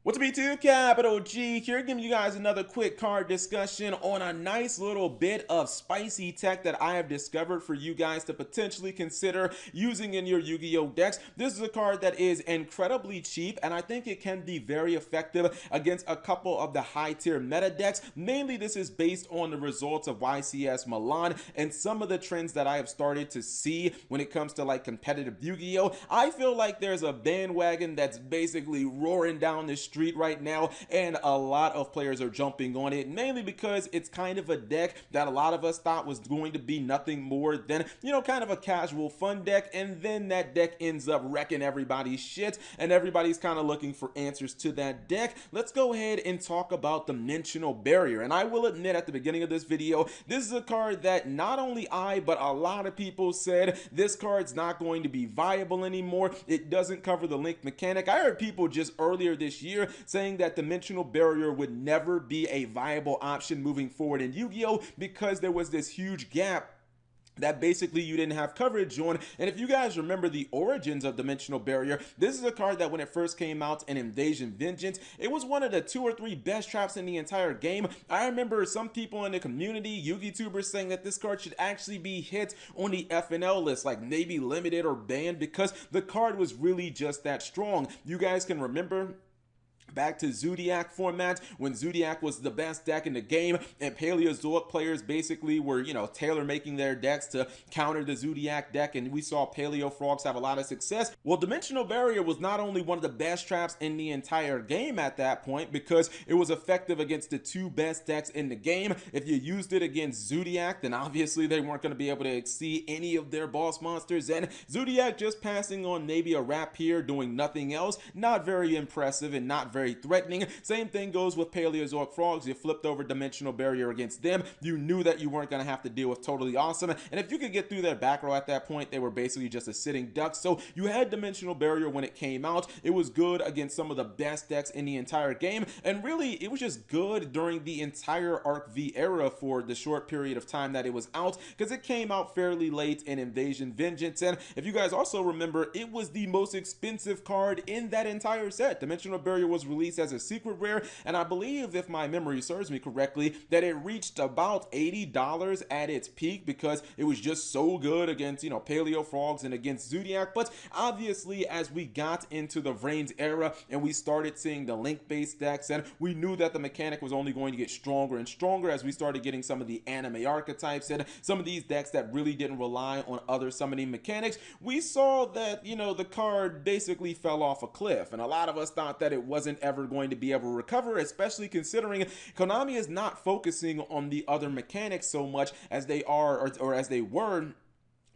What's B2 Capital G here, giving you guys another quick card discussion on a nice little bit of spicy tech that I have discovered for you guys to potentially consider using in your Yu-Gi-Oh decks. This is a card that is incredibly cheap, and I think it can be very effective against a couple of the high tier meta decks. Mainly this is based on the results of YCS Milan and some of the trends that I have started to see when it comes to like competitive Yu-Gi-Oh. I feel like there's a bandwagon that's basically roaring down the street right now, and a lot of players are jumping on it, mainly because it's kind of a deck that a lot of us thought was going to be nothing more than, kind of a casual fun deck, and then that deck ends up wrecking everybody's shit, and everybody's kind of looking for answers to that deck. Let's go ahead and talk about Dimensional Barrier, and I will admit at the beginning of this video, this is a card that not only I, but a lot of people said this card's not going to be viable anymore. It doesn't cover the link mechanic. I heard people just earlier this year saying that Dimensional Barrier would never be a viable option moving forward in Yu-Gi-Oh because there was this huge gap that basically you didn't have coverage on. And if you guys remember the origins of Dimensional Barrier, this is a card that when it first came out in Invasion Vengeance, it was one of the 2 or 3 best traps in the entire game. I remember some people in the community, Yu-Gi-Tubers, saying that this card should actually be hit on the FNL list, like maybe limited or banned, because the card was really just that strong. You guys can remember back to Zodiac format when Zodiac was the best deck in the game, and Paleozoic players basically were, tailor making their decks to counter the Zodiac deck, and we saw Paleo Frogs have a lot of success. Well, Dimensional Barrier was not only one of the best traps in the entire game at that point, because it was effective against the 2 best decks in the game. If you used it against Zodiac, then obviously they weren't going to be able to exceed any of their boss monsters, and Zodiac just passing on maybe a wrap here, doing nothing else, not very impressive and not very threatening. Same thing goes with Paleozoic Frogs. You flipped over Dimensional Barrier against them, you knew that you weren't going to have to deal with Totally Awesome, and if you could get through their back row at that point, they were basically just a sitting duck. So you had Dimensional Barrier when it came out. It was good against some of the best decks in the entire game, and really it was just good during the entire Arc V era for the short period of time that it was out, because it came out fairly late in Invasion Vengeance. And if you guys also remember, it was the most expensive card in that entire set. Dimensional Barrier was released as a secret rare, and I believe, if my memory serves me correctly, that it reached about $80 at its peak because it was just so good against, Paleo Frogs and against Zodiac. But obviously, as we got into the Vrains era and we started seeing the link-based decks, and we knew that the mechanic was only going to get stronger and stronger as we started getting some of the anime archetypes and some of these decks that really didn't rely on other summoning mechanics, we saw that, the card basically fell off a cliff, and a lot of us thought that it wasn't ever going to be able to recover, especially considering Konami is not focusing on the other mechanics so much as they are, or as they were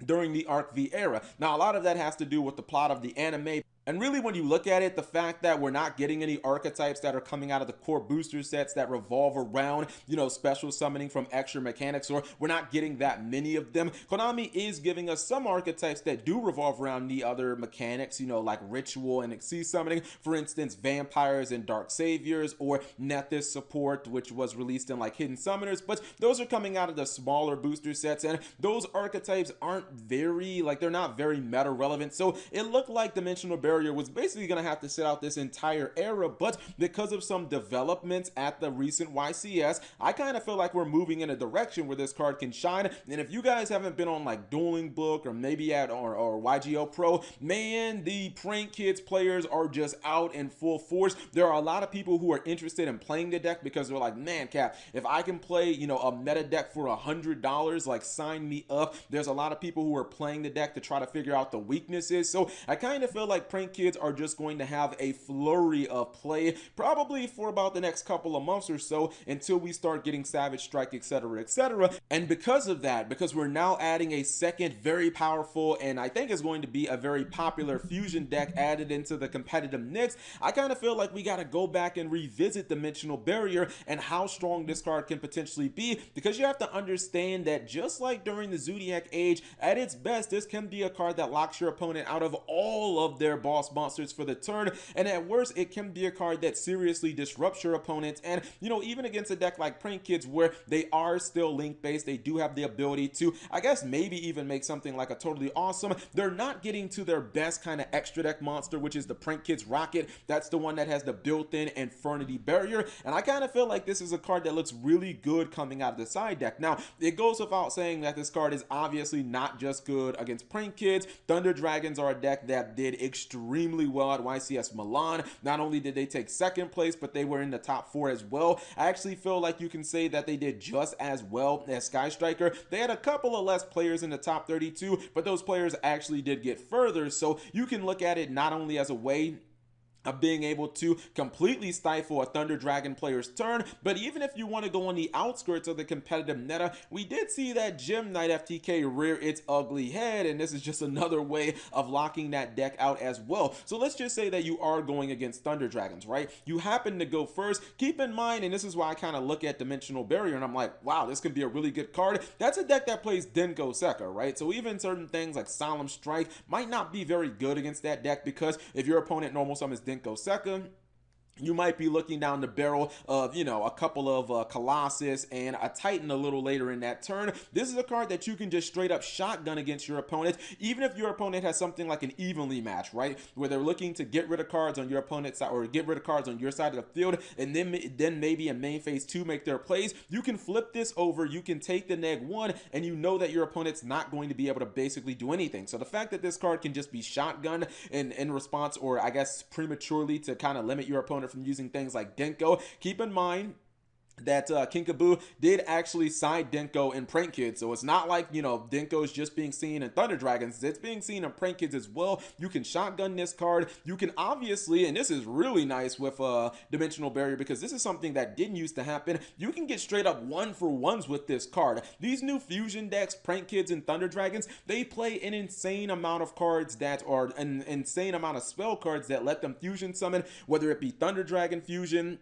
during the Arc V era. Now, a lot of that has to do with the plot of the anime. And really, when you look at it, the fact that we're not getting any archetypes that are coming out of the core booster sets that revolve around, special summoning from extra mechanics, or we're not getting that many of them. Konami is giving us some archetypes that do revolve around the other mechanics, like ritual and Xyz summoning. For instance, vampires and dark saviors, or Nethys support, which was released in like hidden summoners. But those are coming out of the smaller booster sets, and those archetypes aren't very, they're not very meta relevant. So it looked like Dimensional Barrier was basically going to have to sit out this entire era, but because of some developments at the recent YCS, I kind of feel like we're moving in a direction where this card can shine. And if you guys haven't been on like Dueling Book or maybe at or YGO Pro, man, the Prank Kids players are just out in full force. There are a lot of people who are interested in playing the deck because they're like, man, Cap, if I can play, a meta deck for $100, like sign me up. There's a lot of people who are playing the deck to try to figure out the weaknesses. So I kind of feel like Prank Kids are just going to have a flurry of play probably for about the next couple of months or so until we start getting Savage Strike, etc., etc. And because of that, because we're now adding a second very powerful, and I think is going to be a very popular fusion deck added into the competitive mix, I kind of feel like we got to go back and revisit Dimensional Barrier and how strong this card can potentially be, because you have to understand that just like during the Zodiac age, at its best, this can be a card that locks your opponent out of all of their ball boss monsters for the turn, and at worst it can be a card that seriously disrupts your opponent. And even against a deck like Prank Kids, where they are still link based, they do have the ability to, I guess, maybe even make something like a totally awesome. They're not getting to their best kind of extra deck monster, which is the Prank Kids Rocket. That's the one that has the built-in Infernity Barrier, and I kind of feel like this is a card that looks really good coming out of the side deck. Now, it goes without saying that this card is obviously not just good against Prank Kids. Thunder Dragons are a deck that did extremely well at YCS Milan. Not only did they take second place, but they were in the top 4 as well. I actually feel like you can say that they did just as well as Sky Striker. They had a couple of less players in the top 32, but those players actually did get further, so you can look at it not only as a way of being able to completely stifle a Thunder Dragon player's turn, but even if you want to go on the outskirts of the competitive meta, we did see that Gem Knight FTK rear its ugly head, and this is just another way of locking that deck out as well. So let's just say that you are going against Thunder Dragons, right? You happen to go first. Keep in mind, and this is why I kind of look at Dimensional Barrier and I'm like, wow, this could be a really good card. That's a deck that plays Denko Sekka, right? So even certain things like Solemn Strike might not be very good against that deck, because if your opponent normal summons Denko Sekka, you might be looking down the barrel of, a couple of Colossus and a Titan a little later in that turn. This is a card that you can just straight up shotgun against your opponent, even if your opponent has something like an evenly match, right? Where they're looking to get rid of cards on your opponent's side, or get rid of cards on your side of the field, and then maybe in main phase 2 make their plays. You can flip this over, you can take the -1, and you know that your opponent's not going to be able to basically do anything. So the fact that this card can just be shotgun in response, or I guess prematurely, to kind of limit your opponent from using things like Denko. Keep in mind that Kinkaboo did actually side Denko in Prank Kids, so it's not like, Denko is just being seen in Thunder Dragons, it's being seen in Prank Kids as well. You can shotgun this card. You can obviously, and this is really nice with Dimensional Barrier, because this is something that didn't used to happen, you can get straight up 1-for-1s with this card. These new fusion decks, Prank Kids and Thunder Dragons, they play an insane amount of cards that are an insane amount of spell cards that let them fusion summon, whether it be Thunder Dragon Fusion,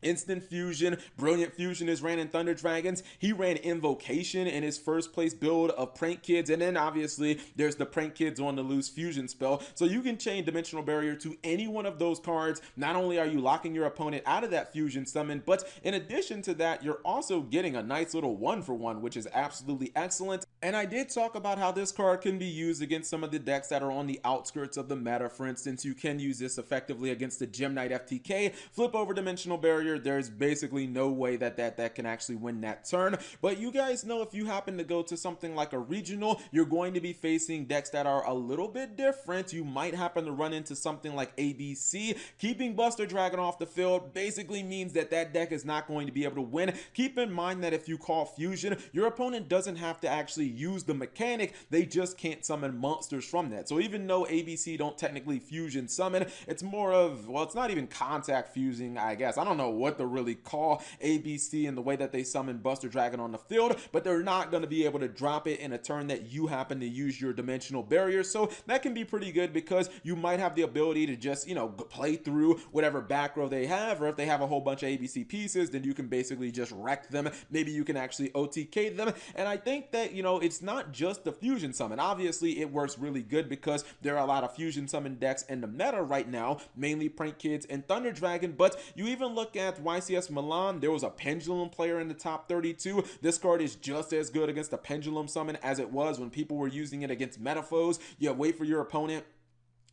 Instant Fusion. Brilliant Fusion is ran in Thunder Dragons. He ran Invocation in his first place build of Prank Kids, and then obviously there's the Prank Kids on the loose fusion spell. So you can chain Dimensional Barrier to any one of those cards. Not only are you locking your opponent out of that fusion summon, but in addition to that, you're also getting a nice little 1-for-1, which is absolutely excellent. And I did talk about how this card can be used against some of the decks that are on the outskirts of the meta. For instance, you can use this effectively against the Gem Knight FTK. Flip over Dimensional Barrier, there's basically no way that can actually win that turn. But you guys know, if you happen to go to something like a regional, you're going to be facing decks that are a little bit different. You might happen to run into something like ABC. Keeping Buster Dragon off the field basically means that deck is not going to be able to win. Keep in mind that if you call Fusion, your opponent doesn't have to actually use the mechanic, they just can't summon monsters from that. So even though ABC don't technically fusion summon, it's more of, well, it's not even contact fusing, I guess. I don't know what to really call ABC in the way that they summon Buster Dragon on the field, but they're not going to be able to drop it in a turn that you happen to use your Dimensional Barrier. So that can be pretty good, because you might have the ability to just, play through whatever back row they have, or if they have a whole bunch of ABC pieces, then you can basically just wreck them. Maybe you can actually OTK them. And I think that, it's not just the fusion summon. Obviously, it works really good because there are a lot of fusion summon decks in the meta right now, mainly Prank Kids and Thunder Dragon. But you even look at YCS Milan, there was a Pendulum player in the top 32. This card is just as good against the Pendulum summon as it was when people were using it against meta foes. You wait for your opponent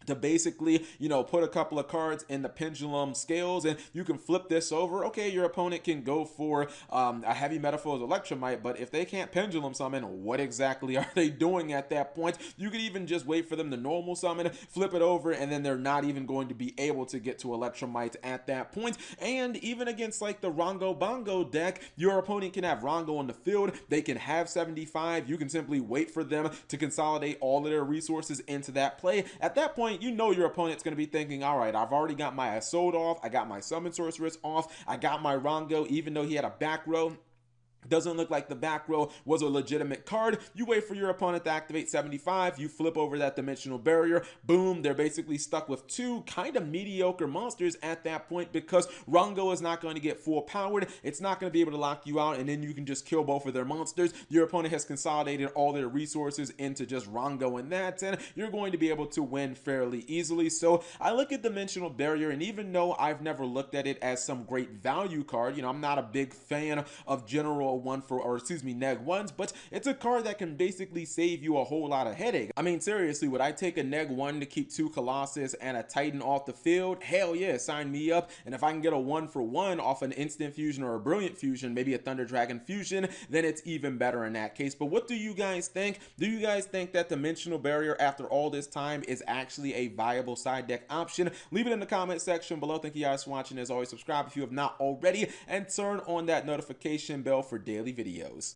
to basically, put a couple of cards in the pendulum scales, and you can flip this over. Okay, your opponent can go for a heavy Metaphors Electromite, but if they can't pendulum summon, what exactly are they doing at that point? You could even just wait for them to normal summon, flip it over, and then they're not even going to be able to get to Electromite at that point. And even against like the Rongo Bongo deck, your opponent can have Rongo on the field, they can have 75, you can simply wait for them to consolidate all of their resources into that play. At that point, your opponent's going to be thinking, all right, I've already got my Assault off, I got my Summon Sorceress off, I got my Rongo, even though he had a back row. Doesn't look like the back row was a legitimate card. You wait for your opponent to activate 75, you flip over that dimensional barrier, boom, they're basically stuck with two kind of mediocre monsters at that point because Rongo is not going to get full powered, it's not going to be able to lock you out, and then you can just kill both of their monsters. Your opponent has consolidated all their resources into just Rongo and that, and you're going to be able to win fairly easily. So I look at dimensional barrier, and even though I've never looked at it as some great value card, you know, I'm not a big fan of general neg ones, but it's a card that can basically save you a whole lot of headache. I mean, seriously, would I take a neg one to keep two Colossus and a Titan off the field? Hell yeah, sign me up. And if I can get a 1-for-1 off an instant fusion or a brilliant fusion, maybe a Thunder Dragon fusion, then it's even better in that case. But what do you guys think? Do you guys think that dimensional barrier after all this time is actually a viable side deck option? Leave it in the comment section below. Thank you guys for watching. As always, subscribe if you have not already, and turn on that notification bell for daily videos.